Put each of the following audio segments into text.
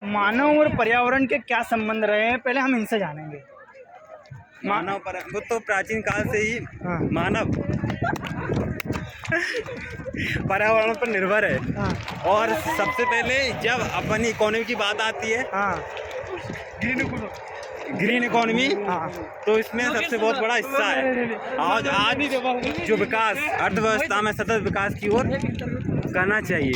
मानव और पर्यावरण के क्या संबंध रहे हैं, पहले हम इनसे जानेंगे। मानव पर वो तो प्राचीन काल से ही हाँ। मानव पर्यावरण पर निर्भर है। हाँ। और सबसे पहले जब अपनी इकोनॉमी की बात आती है, हाँ। ग्रीन इकोनॉमी, हाँ। तो इसमें सबसे बहुत बड़ा हिस्सा है। आज जो विकास अर्थव्यवस्था में सतत विकास की ओर करना चाहिए।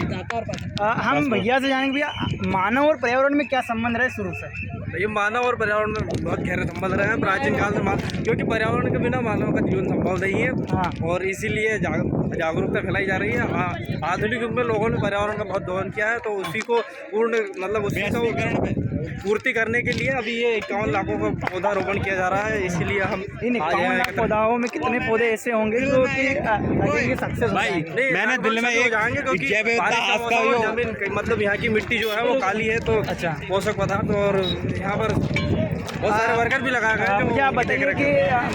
हम भैया से जानेंगे, भैया मानव और पर्यावरण में क्या संबंध रहे शुरू से? ये मानव और पर्यावरण में बहुत गहरे संबंध रहे हैं प्राचीन काल से, क्योंकि पर्यावरण के बिना मानव का जीवन संभव नहीं है। हाँ। और इसीलिए जागरूकता फैलाई जा रही है। आधुनिक युग में लोगों ने पर्यावरण का बहुत दोहन किया है, तो उसी को पूर्ण उसी को पूर्ति करने के लिए अभी ये 51 लाखों का पौधारोपण किया जा रहा है। इसीलिए हम इन 51 लाख पौधाओं में कितने पौधे ऐसे होंगे जो कि सक्सेस भाई, मैंने दिल्ली में एक जाएंगे क्योंकि जमीन मतलब यहाँ की मिट्टी जो है वो काली है, तो अच्छा पोषक पदार्थ और यहाँ पर बहुत सारे वर्कर भी लगाए गए हैं। मुझे आप बताइए कि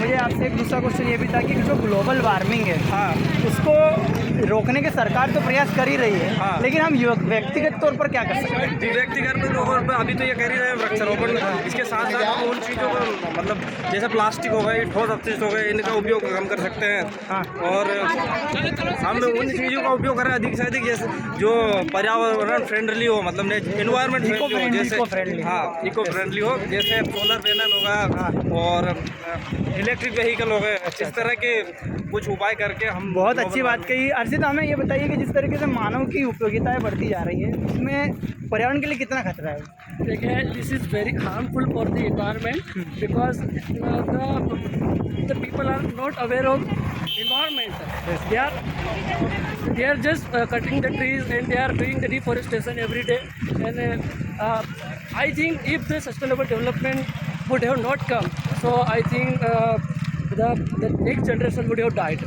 मुझे आपसे एक दूसरा क्वेश्चन ये भी था कि जो ग्लोबल वार्मिंग है, हाँ, उसको रोकने के सरकार तो प्रयास कर ही रही है। हाँ। लेकिन हम व्यक्तिगत तौर पर क्या कर सकते हैं? व्यक्तिगत लोगों पर अभी तो ये कर ही रहे हैं वृक्षारोपण। इसके साथ साथ हम उन चीज़ों को मतलब जैसे प्लास्टिक हो गई, ठोस अपशिष्ट हो गए, इनका उपयोग कम कर सकते हैं। हाँ। और हम उन चीज़ों का उपयोग करें अधिक से अधिक, जैसे जो पर्यावरण फ्रेंडली हो, मतलब एनवायरमेंट फ्रेंडली हो, जैसे हाँ इको फ्रेंडली हो, जैसे सोलर पैनल होगा और इलेक्ट्रिक व्हीकल हो गए। इस तरह के कुछ उपाय करके हम बहुत अच्छी बात कही। अर्षित, हमें ये बताइए कि जिस तरीके से मानव की उपयोगिताएं बढ़ती जा रही है, उसमें पर्यावरण के लिए कितना खतरा है? देखिए, this is very harmful for the environment because the people are not aware of environment. They are just cutting the trees and they are doing the deforestation every day. And I think if the sustainable development would have not come, so I think the next generation would have died.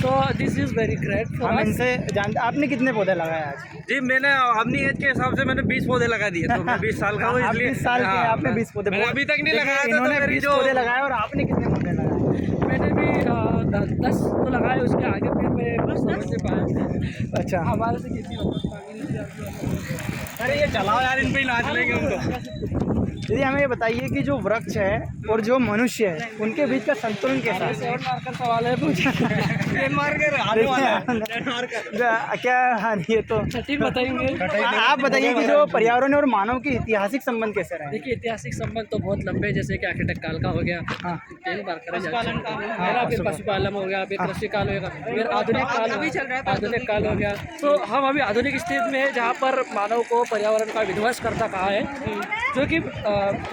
So this is very great for हम us. इनसे जानते, आपने कितने पौधे लगाए आज? जी, मैंने अपनी एज के हिसाब से मैंने 20 पौधे लगा दिए, तो मैं 20 साल का हूँ, आप इसलिए 20 साल के हैं, हाँ, आपने 20 पौधे? मैंने अभी तक नहीं लगाया था, तो इन्होंने मेरी 20 जो पौधे लगाए और आपने कितने पौधे लगाए? मैंने भी 10 तो लगाए, उसके आगे फिर मैं कुछ समझ नहीं पाया। अच्छा। हमारे से खेती होती अरे ये चलाओ यार, इन पे ही नाच लेंगे हम तो। यदि हमें ये बताइए कि जो वृक्ष है और जो मनुष्य है, उनके बीच का संतुलन कैसा है? सवाल है क्या? हाँ, ये तो ठीक बताएंगे। आप बताइए कि जो पर्यावरण और मानव के ऐतिहासिक संबंध कैसे रहे? देखिए, ऐतिहासिक संबंध तो बहुत लंबे, जैसे कि आर्किटेक्ट काल का हो गया, हाँ। फिर पशुपालन हो गया, फिर कृषि काल होगा, फिर आधुनिक काल हो गया। तो हम अभी आधुनिक स्टेज में है, जहाँ पर मानव को पर्यावरण का विध्वंस करता कहा है, जो कि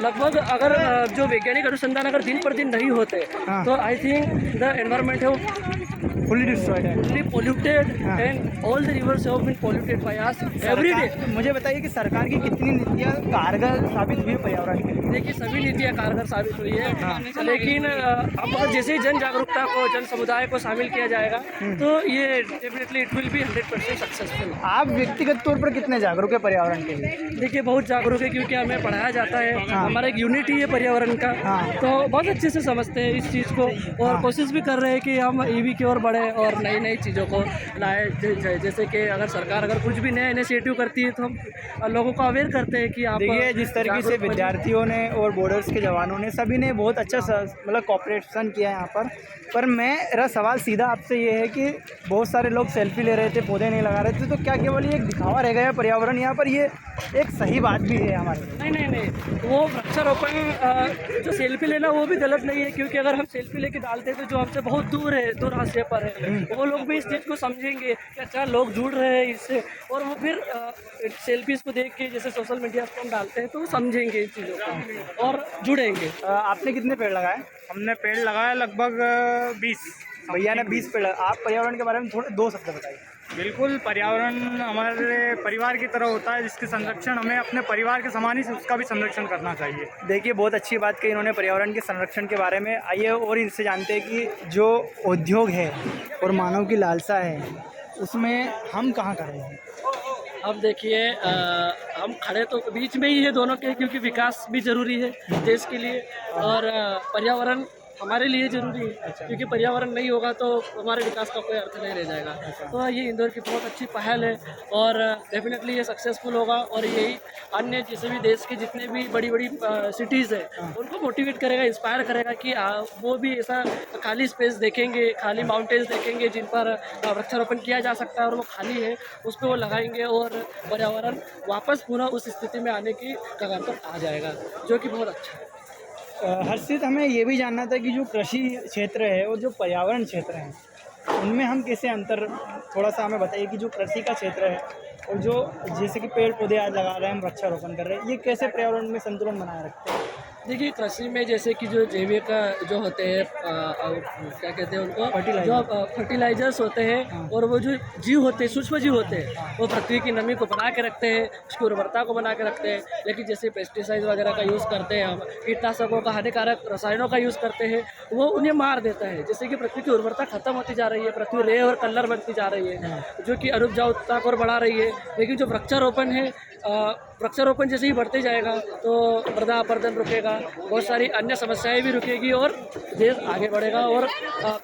लगभग अगर जो वैज्ञानिक अनुसंधान अगर दिन पर दिन नहीं होते, हाँ। तो आई थिंक द एनवायरनमेंट है फुली डिस्ट्रॉयड है, fully polluted and all the rivers have been polluted by us every day. मुझे बताइए कि सरकार की कितनी नीतियाँ कारगर साबित हुई है पर्यावरण के लिए? देखिए, सभी नीतियाँ कारगर साबित हुई है, लेकिन अब अगर जैसे ही जन जागरूकता को, जन समुदाय को शामिल किया जाएगा, तो ये definitely it will be 100% successful. आप व्यक्तिगत तौर पर कितने जागरूक है पर्यावरण के लिए? देखिए, बहुत जागरूक है, क्योंकि हमें पढ़ाया जाता है। हमारा एक यूनिट ही है पर्यावरण का, तो बहुत अच्छे से समझते हैं इस चीज़ को, और कोशिश भी कर रहे हैं कि हम ईवी की ओर बढ़े और नई नई चीज़ों को लाए। जैसे कि अगर सरकार अगर कुछ भी नया इनिशिएटिव करती है, तो हम लोगों को अवेयर करते हैं कि आप देखिए, जिस तरीके से विद्यार्थियों ने और बॉर्डर्स के जवानों ने सभी ने बहुत अच्छा मतलब कॉपरेशन किया है यहाँ पर मेरा सवाल सीधा आपसे ये है कि बहुत सारे लोग सेल्फी ले रहे थे, पौधे नहीं लगा रहे थे, तो क्या केवल ये एक दिखावा रह गया पर्यावरण? यहाँ पर ये एक सही बात भी है हमारे? नहीं, वो वृक्षारोपण जो सेल्फी लेना वो भी गलत नहीं है, क्योंकि अगर हम सेल्फी लेके डालते हैं, तो जो हमसे बहुत दूर है, दूर हाशिए पर है, वो लोग भी इस चीज़ को समझेंगे कि अच्छा लोग जुड़ रहे हैं इससे, और वो फिर सेल्फीज को देख के जैसे सोशल मीडिया पर हम डालते हैं, तो वो समझेंगे इस चीज़ों को और जुड़ेंगे। आपने कितने पेड़ लगाए? हमने पेड़ लगाया लगभग 20। भैया ने 20 पेड़। आप पर्यावरण के बारे में थोड़े 2 शब्द बताइए। बिल्कुल, पर्यावरण हमारे परिवार की तरह होता है, जिसके संरक्षण हमें अपने परिवार के समान ही उसका भी संरक्षण करना चाहिए। देखिए, बहुत अच्छी बात कही इन्होंने पर्यावरण के संरक्षण के बारे में। आइए और इनसे जानते हैं कि जो उद्योग है और मानव की लालसा है, उसमें हम कहाँ खड़े हैं? अब देखिए, हम खड़े तो बीच में ही है दोनों के, क्योंकि विकास भी ज़रूरी है देश के लिए, और पर्यावरण हमारे लिए ज़रूरी है, क्योंकि पर्यावरण नहीं होगा तो हमारे विकास का कोई अर्थ नहीं रह जाएगा। तो ये इंदौर की बहुत अच्छी पहल है और डेफिनेटली ये सक्सेसफुल होगा और यही अन्य जैसे भी देश के जितने भी बड़ी बड़ी सिटीज़ है उनको मोटिवेट करेगा, इंस्पायर करेगा कि वो भी ऐसा खाली स्पेस देखेंगे, खाली माउंटेन्स देखेंगे जिन पर वृक्षारोपण किया जा सकता है और वो खाली है, उस पर वो लगाएंगे और पर्यावरण वापस पुनः उस स्थिति में आने की कगार पर आ जाएगा, जो कि बहुत अच्छा है। हर्षित, हमें ये भी जानना था कि जो कृषि क्षेत्र है और जो पर्यावरण क्षेत्र है उनमें हम कैसे अंतर, थोड़ा सा हमें बताइए कि जो कृषि का क्षेत्र है और जो जैसे कि पेड़ पौधे आज लगा रहे हैं, हम वृक्षारोपण कर रहे हैं, ये कैसे पर्यावरण में संतुलन बनाए रखते हैं? देखिए, कृषि में जैसे कि जो जैविक जो होते हैं क्या कहते हैं उनको, फर्टिलाइजर्स होते हैं और वो जो जीव होते हैं, सूक्ष्म जीव होते हैं, वो पृथ्वी की नमी को बना के रखते हैं, उसकी उर्वरता को बना के रखते हैं। लेकिन जैसे पेस्टिसाइड वगैरह का यूज़ करते हैं हम, कीटनाशकों का, हानिकारक रसायनों का यूज़ करते हैं, वो उन्हें मार देता है, जिससे कि पृथ्वी की उर्वरता खत्म होती जा रही है, पृथ्वी रेह और कलर बनती जा रही है, जो कि अनुपजाऊता को और बढ़ा रही है। लेकिन जो वृक्षारोपण है, वृक्षारोपण जैसे ही बढ़ते जाएगा तो मृदा अपरदन रुकेगा, बहुत सारी अन्य समस्याएं भी रुकेगी और देश आगे बढ़ेगा और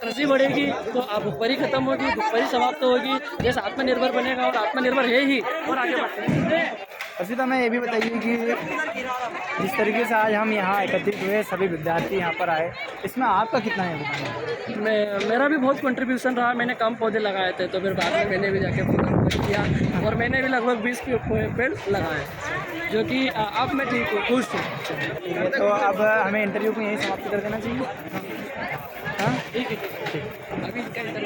कृषि बढ़ेगी तो भुखमरी खत्म होगी, भुखमरी समाप्त होगी, देश आत्मनिर्भर बनेगा और आत्मनिर्भर है ही और आगे बढ़ेगा। हर्षित, हमें ये भी बताइए कि जिस तरीके से आज हम यहाँ एकत्रित हुए, सभी विद्यार्थी यहाँ पर आए, इसमें आपका कितना योगदान है? मेरा भी बहुत कंट्रीब्यूशन रहा। मैंने कम पौधे लगाए थे तो फिर बाद में मैंने भी जाके पौधा किया और मैंने भी लगभग 20 पेड़ लगाए, जो कि अब मैं ठीक हूँ, खुश हूँ। ठीक है, तो अब हमें इंटरव्यू को यहीं समाप्त कर देना चाहिए। हाँ, ठीक है, अभी इसका इंटरव्यू